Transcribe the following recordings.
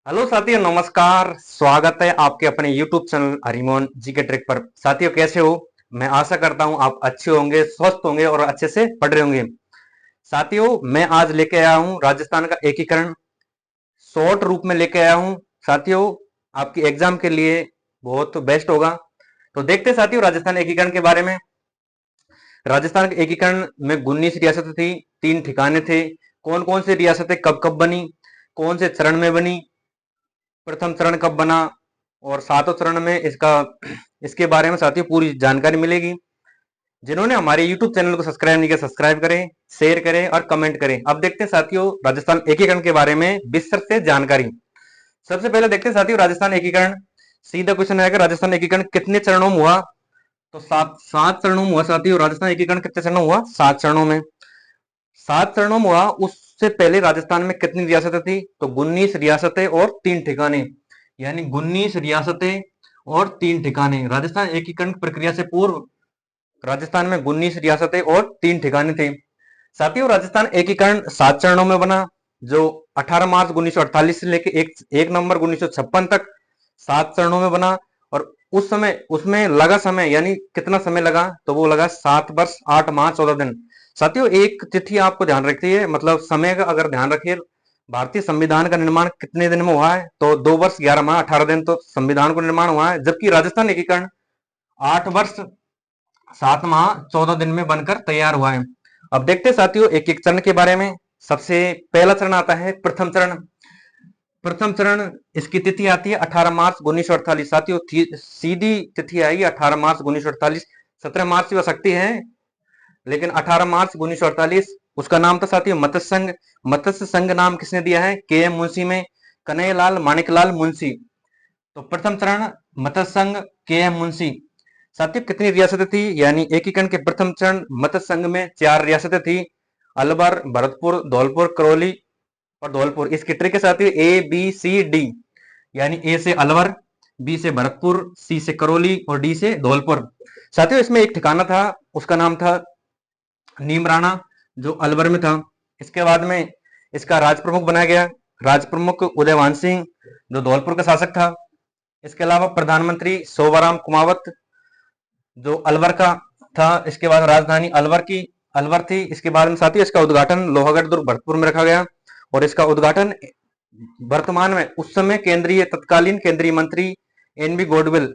Hello साथियों, नमस्कार। स्वागत है आपके अपने YouTube चैनल हरिमोहन जी के ट्रिक पर। साथियों, कैसे हो? मैं आशा करता हूं आप अच्छे होंगे, स्वस्थ होंगे और अच्छे से पढ़ रहे होंगे। साथियों, मैं आज लेके आया हूं राजस्थान का एकीकरण, शॉर्ट रूप में लेके आया हूं। साथियों, आपकी एग्जाम के लिए बहुत बेस्ट होगा। तो देखते हैं साथियों राजस्थान एकीकरण के बारे में। राजस्थान के एकीकरण में 19 रियासतें थी, 3 ठिकाने थे। कौन कौन सी रियासतें कब कब बनी, कौन से चरण में बनी, प्रथम चरण कब बना और सातों चरण में इसके बारे में साथियों पूरी जानकारी मिलेगी। जिन्होंने हमारे YouTube चैनल को सब्सक्राइब नहीं किया, सब्सक्राइब करें, शेयर करें और कमेंट करें। अब देखते हैं साथियों राजस्थान एकीकरण के बारे में विस्तृत से जानकारी। सबसे पहले देखते हैं साथियों राजस्थान एकीकरण। सीधा क्वेश्चन आएगा, राजस्थान एकीकरण कितने चरणों में हुआ? तो सात सात चरणों में हुआ साथियों। राजस्थान एकीकरण कितने चरणों में हुआ? 7 चरणों में। 7 चरणों में हुआ। उससे पहले राजस्थान में कितनी रियासतें थी? तो 19 रियासतें और 3 ठिकाने, यानी 19 रियासतें और 3 ठिकाने। राजस्थान एकीकरण प्रक्रिया से पूर्व राजस्थान में 19 रियासतें और 3 ठिकाने थे। साथियों, राजस्थान एकीकरण 7 चरणों में बना, जो 18 मार्च 1948 से लेकर 1 नवंबर 1956 तक 7 चरणों में बना। और उस समय उसमें लगा समय, यानी कितना समय लगा? तो वो लगा 7 वर्ष 8 माह 14 दिन। साथियों, एक तिथि आपको ध्यान रखती है, मतलब समय का अगर ध्यान रखिए। भारतीय संविधान का निर्माण कितने दिन में हुआ है? तो 2 वर्ष 11 माह 18 दिन तो संविधान को निर्माण हुआ है, जबकि राजस्थान एकीकरण 8 वर्ष 7 माह 14 दिन में बनकर तैयार हुआ है। अब देखते हैं साथियों एक एक चरण के बारे में। सबसे पहला चरण आता है प्रथम चरण। प्रथम चरण, इसकी तिथि आती है 18 मार्च 1948। साथियों, सीधी तिथि आएगी 18 मार्च 1948। 17 मार्च भी हो सकती है, लेकिन 18 मार्च 1948। उसका नाम था साथियों मत्स्य संघ। मत्स्य संघ नाम किसने दिया है? के एम मुंशी में कन्हैयालाल माणिकलाल मुंशी। तो प्रथम चरण मत्स्य संघ, के एम मुंशी। साथियों, कितनी रियासतें थी? यानी एकीकरण के प्रथम चरण मत्स्य संघ में 4 रियासतें थी, अलवर, भरतपुर, धौलपुर, करौली और धौलपुर। इसकी ट्रिक है साथियों ए बी सी डी, यानी ए से अलवर, बी से भरतपुर, सी से करौली और डी से धौलपुर। साथियों, इसमें एक ठिकाना था, उसका नाम था नीमराणा, जो अलवर में था। इसके बाद में इसका राज प्रमुख बनाया गया, राज प्रमुख उदयवान सिंह, जो धौलपुर का शासक था। इसके अलावा प्रधानमंत्री सोबाराम कुमावत, जो अलवर का था। इसके बाद राजधानी अलवर थी। इसके बाद में साथियों इसका उद्घाटन लोहागढ़ दुर्ग भरतपुर में रखा गया। और इसका उद्घाटन वर्तमान में उस समय तत्कालीन केंद्रीय मंत्री एन बी गोडविल,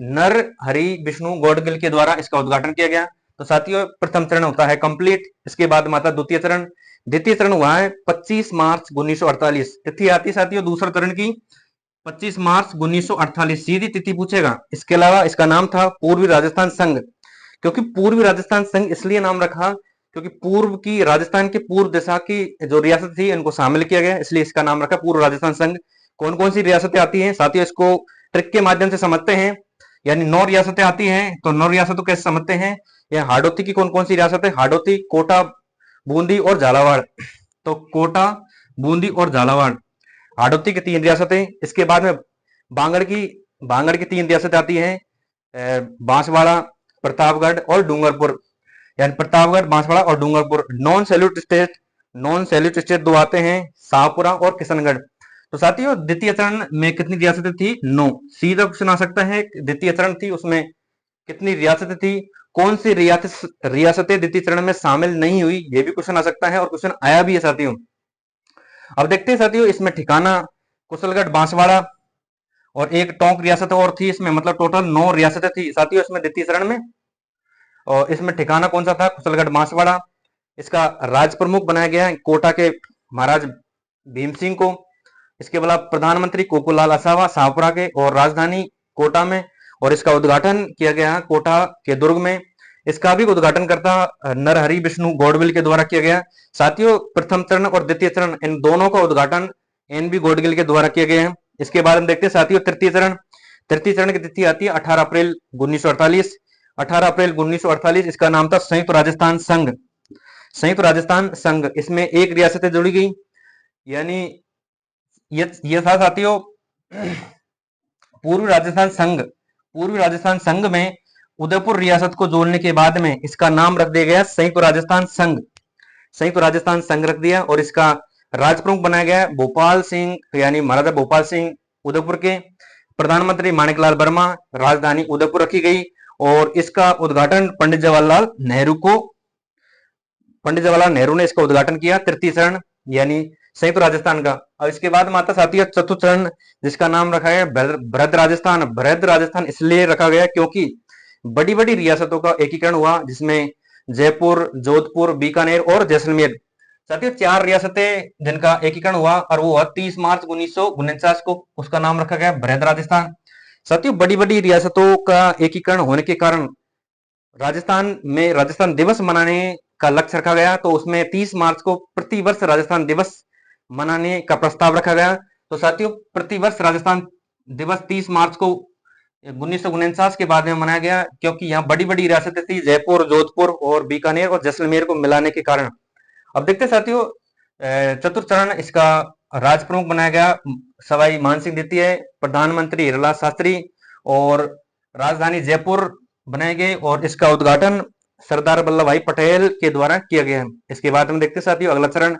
नर हरि विष्णु गोडगिल के द्वारा इसका उद्घाटन किया गया। तो साथियों, प्रथम चरण होता है कंप्लीट। इसके बाद में आता द्वितीय चरण। द्वितीय चरण हुआ है 25 मार्च 1948। तिथि आती है साथियों दूसरा चरण की 25 मार्च 1948, सीधी तिथि पूछेगा। इसके अलावा इसका नाम था पूर्वी राजस्थान संघ। क्योंकि पूर्वी राजस्थान संघ इसलिए नाम रखा क्योंकि पूर्व की राजस्थान के पूर्व दिशा की जो रियासत थी इनको शामिल किया गया, इसलिए इसका नाम रखा पूर्व राजस्थान संघ। कौन कौन सी रियासतें आती हैं साथियों, इसको ट्रिक के माध्यम से समझते हैं। यानी 9 रियासतें आती हैं। तो 9 रियासतों कैसे समझते हैं? यह हाड़ौती की कौन कौन सी रियासत है? हाड़ौती, कोटा, बूंदी और झालावाड़। तो कोटा, बूंदी और झालावाड़ हाड़ौती की 3 रियासतें। इसके बाद में बांगड़ की बांगड़ की 3 रियासतें आती हैं, बांसवाड़ा, प्रतापगढ़ और डूंगरपुर। यानी प्रतापगढ़, बांसवाड़ा और डूंगरपुर। नॉन सैल्यूट स्टेट 2 आते हैं, शाहपुरा और किशनगढ़। तो साथियों, द्वितीय चरण में कितनी रियासतें थी? 9। सीधा क्वेश्चन आ सकता है, द्वितीय चरण थी उसमें कितनी रियासतें थी? कौन सी रियासतें द्वितीय चरण में शामिल नहीं हुई? ये भी क्वेश्चन आ सकता है और क्वेश्चन आया भी है साथियों। अब देखते हैं साथियों इसमें ठिकाना कुशलगढ़, बांसवाड़ा और एक टोंक रियासत और थी इसमें, मतलब टोटल 9 रियासतें थी साथियों इसमें द्वितीय चरण में। और इसमें ठिकाना कौन सा था? कुशलगढ़, बांसवाड़ा। इसका राज प्रमुख बनाया गया है कोटा के महाराज भीम सिंह को। इसके अलावा प्रधानमंत्री कोकुलाल असावा शाहपुरा के और राजधानी कोटा में। और इसका उद्घाटन किया गया कोटा के दुर्ग में। इसका भी उद्घाटन करता नरहरि विष्णु गौडगिल के द्वारा किया गया। साथियों, प्रथम चरण और द्वितीय चरण इन दोनों का उद्घाटन एन बी गौडगिल के द्वारा किया गया है। इसके बाद हम देखते हैं साथियों तृतीय चरण। तृतीय चरण की तिथि आती है 18 अप्रैल 1948। 18 अप्रैल 1948। इसका नाम था संयुक्त राजस्थान संघ। संयुक्त राजस्थान संघ, इसमें एक रियासतें जुड़ी गई, यानी ये था साथियों पूर्वी राजस्थान संघ। पूर्वी राजस्थान संघ में उदयपुर रियासत को जोड़ने के बाद में इसका नाम रख दिया गया संयुक्त राजस्थान संघ। संयुक्त राजस्थान संघ रख दिया। और इसका राज प्रमुख बनाया गया भोपाल सिंह यानी महाराजा भोपाल सिंह उदयपुर के। प्रधानमंत्री माणिकलाल वर्मा, राजधानी उदयपुर रखी गई और इसका उद्घाटन पंडित जवाहरलाल नेहरू ने इसका उद्घाटन किया। तृतीय चरण यानी संयुक्त राजस्थान का। और इसके बाद माता साथी चतुर्थ चरण जिसका नाम रखा गया बृहद राजस्थान। बृहद राजस्थान इसलिए रखा गया क्योंकि बड़ी बड़ी रियासतों का एकीकरण हुआ, जिसमें जयपुर, जोधपुर, बीकानेर और जैसलमेर, साथियों 4 रियासतें जिनका एकीकरण हुआ और वो हुआ 30 मार्च 1949 को। उसका नाम रखा गया बृहद राजस्थान। साथियों बड़ी बड़ी रियासतों का एकीकरण होने के कारण राजस्थान में राजस्थान दिवस मनाने का लक्ष्य रखा गया, तो उसमें 30 मार्च को प्रतिवर्ष राजस्थान दिवस मनाने का प्रस्ताव रखा गया। तो साथियों प्रतिवर्ष राजस्थान दिवस 30 मार्च को 1949 के बाद में मनाया गया, क्योंकि यहाँ बड़ी बड़ी रियासतें थी, जयपुर, जोधपुर और बीकानेर और जैसलमेर को मिलाने के कारण। अब देखते हैं साथियों चतुर्थ चरण इसका राज प्रमुख बनाया गया सवाई मानसिंह द्वितीय, प्रधानमंत्री हीरालाल शास्त्री और राजधानी जयपुर बनाए गए और इसका उद्घाटन सरदार वल्लभ भाई पटेल के द्वारा किया गया। इसके बाद हम देखते हैं साथियों अगला चरण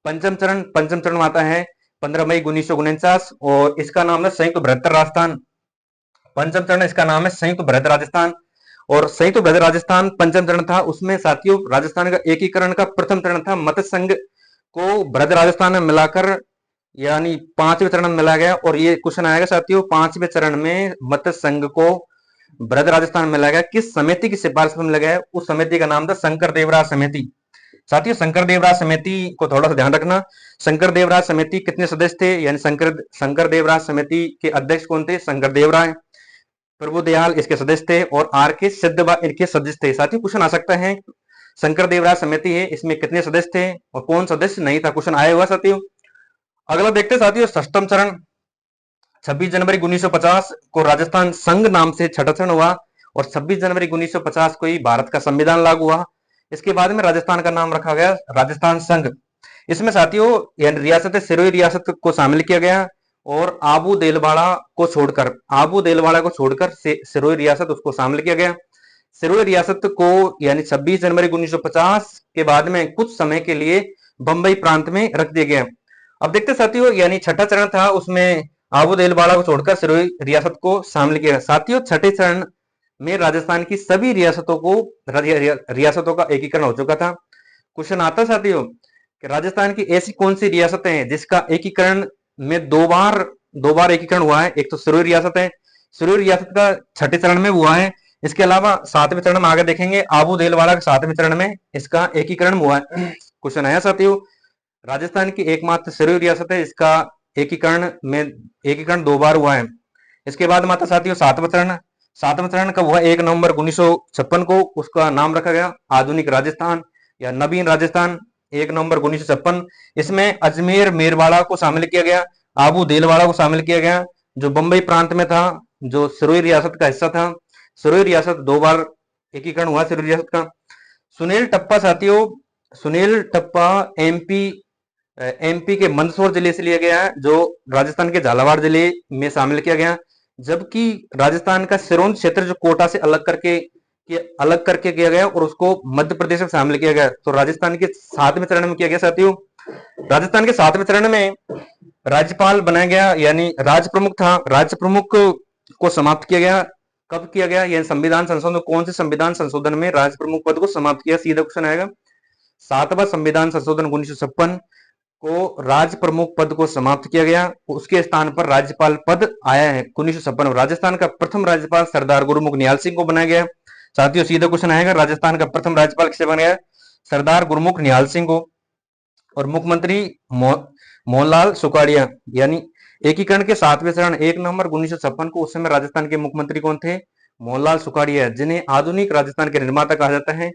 पंचम चरण आता है 15 मई 1949 और इसका नाम है संयुक्त बृहत्तर राजस्थान। पंचम चरण इसका नाम है संयुक्त बृहद राजस्थान और संयुक्त बृहद राजस्थान पंचम चरण था। उसमें साथियों राजस्थान का एकीकरण का प्रथम चरण था। मत्स्य संघ को बृहद राजस्थान में मिलाकर यानी 5वें चरण में मिलाया गया और ये क्वेश्चन आएगा साथियों 5वें चरण में मत्स्य संघ को बृहद राजस्थान में मिलाया गया। किस समिति की सिफारिश पर मिलाया गया? उस समिति का नाम था शंकर देवराज समिति। साथियों शंकर देवराज समिति को थोड़ा सा ध्यान रखना। शंकर देवराज समिति कितने सदस्य थे? यानी शंकर देवराज समिति के अध्यक्ष कौन थे? शंकर देवराय, प्रभु दयाल इसके सदस्य थे और आर के सिद्धवा इनके सदस्य थे। साथियों क्वेश्चन आ सकता है शंकर देवराज समिति है, इसमें कितने सदस्य थे और कौन सदस्य नहीं था? क्वेश्चन आया हुआ साथियों। अगला देखते हैं साथियों षष्ठम चरण 26 जनवरी 1950 को राजस्थान संघ नाम से छठा चरण हुआ और 26 जनवरी 1950 को ही भारत का संविधान लागू हुआ। इसके बाद में राजस्थान का नाम रखा गया राजस्थान संघ। इसमें साथियों यानी रियासत सिरोही रियासत को शामिल किया गया और आबू देलवाड़ा को छोड़कर सिरोही रियासत उसको शामिल किया गया। सिरोही रियासत को यानी 26 जनवरी 1950 के बाद में कुछ समय के लिए बंबई प्रांत में रख दिया गया। अब देखते साथियों यानी छठा चरण था, उसमें आबू देलवाड़ा को छोड़कर सिरोही रियासत को शामिल किया। साथियों छठे चरण में राजस्थान की सभी रियासतों का एकीकरण हो चुका था। क्वेश्चन आता साथियों कि राजस्थान की ऐसी कौन सी रियासतें हैं जिसका एकीकरण में दो बार एकीकरण हुआ है? एक तो सिरोही रियासत है, सिरोही रियासत का छठे चरण में हुआ है। इसके अलावा 7वें चरण में आगे देखेंगे आबू देलवाड़ा के 7वें चरण में इसका एकीकरण हुआ है। क्वेश्चन आया साथियों राजस्थान की एकमात्र सिरोही रियासत है, इसका एकीकरण 2 बार हुआ है। इसके बाद माता साथियों 7वां चरण कब हुआ? 1 नवंबर 1956 को। उसका नाम रखा गया आधुनिक राजस्थान या नवीन राजस्थान, 1 नवंबर 1956। इसमें अजमेर मेरवाड़ा को शामिल किया गया, आबू देलवाड़ा को शामिल किया गया जो बंबई प्रांत में था, जो सिरोही रियासत का हिस्सा था। सिरोही रियासत 2 बार एकीकरण हुआ सिरोही रियासत का। सुनील टप्पा साथियों, सुनील टप्पा एमपी के मंदसौर जिले से लिया गया है, जो राजस्थान के झालावाड़ जिले में शामिल किया गया। जबकि राजस्थान का सिरोंज क्षेत्र जो कोटा से अलग करके किया गया और उसको मध्य प्रदेश में शामिल किया गया। तो राजस्थान के 7वें चरण में किया गया साथियों। राजस्थान के 7वें चरण में राज्यपाल बनाया गया यानी राज प्रमुख था, राज प्रमुख को समाप्त किया गया। कब किया गया? यानी संविधान संशोधन, कौन से संविधान संशोधन में राज प्रमुख पद को समाप्त किया? सीधा क्वेश्चन आएगा 7वां संविधान संशोधन 1956 को राज प्रमुख पद को समाप्त किया गया, उसके स्थान पर राज्यपाल पद आया है 1956। राजस्थान का प्रथम राज्यपाल सरदार गुरुमुख निहाल सिंह को बनाया गया। साथियों सीधा क्वेश्चन आएगा राजस्थान का प्रथम राज्यपाल किसे बनाया? सरदार गुरुमुख निहाल सिंह को। और मुख्यमंत्री मोहनलाल सुखाड़िया। यानी एकीकरण के 7वें चरण 1 नवंबर 1956 को, उस समय राजस्थान के मुख्यमंत्री कौन थे? मोहनलाल सुखाड़िया, जिन्हें आधुनिक राजस्थान के निर्माता कहा जाता है।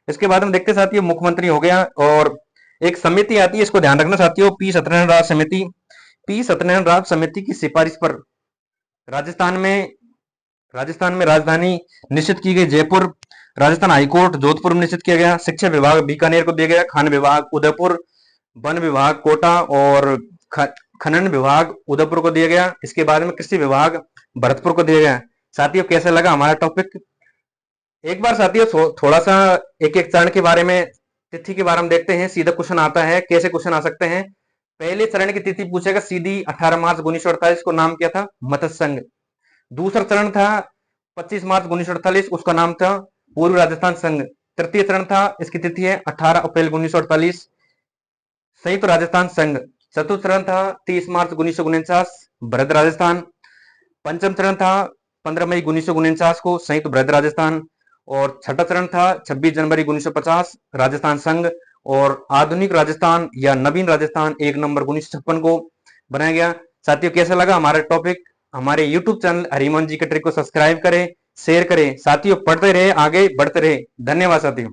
इसके बाद हम देखते साथियों मुख्यमंत्री हो गया और एक समिति आती है, इसको ध्यान रखना साथियों, पी सत्यनारायण राज समिति। पी सत्यनारायण राज समिति की सिफारिश पर राजस्थान में राजधानी निश्चित की गई जयपुर, राजस्थान हाईकोर्ट जोधपुर में निश्चित किया गया, शिक्षा विभाग बीकानेर को दिया गया, खान विभाग उदयपुर, वन विभाग कोटा और खनन विभाग उदयपुर को दिया गया। इसके बाद में कृषि विभाग भरतपुर को दिया गया। साथियों कैसा लगा हमारा टॉपिक? एक बार साथियों थोड़ा सा एक एक चरण के बारे में तिथि के बारे में देखते हैं। सीधा क्वेश्चन आता है, कैसे क्वेश्चन आ सकते हैं। पहले चरण की तिथि पूछेगा सीधी 18 मार्च 1948 को नाम क्या था, मत्स्य संघ। दूसरा चरण था 25 मार्च 1948, उसका नाम था पूर्व राजस्थान संघ। तृतीय चरण था, इसकी तिथि है 18 अप्रैल 1948, संयुक्त राजस्थान संघ। चतुर्थ चरण था 30 मार्च 1949, बृहद राजस्थान। पंचम चरण था 15 मई 1949 को, संयुक्त बृहद राजस्थान। और छठा चरण था 26 जनवरी 1950, राजस्थान संघ। और आधुनिक राजस्थान या नवीन राजस्थान 1 नवंबर 1956 को बनाया गया। साथियों, कैसा लगा हमारा टॉपिक? हमारे यूट्यूब चैनल हरिमोहन जी के ट्रिक को सब्सक्राइब करें, शेयर करें। साथियों, पढ़ते रहे, आगे बढ़ते रहे। धन्यवाद साथियों।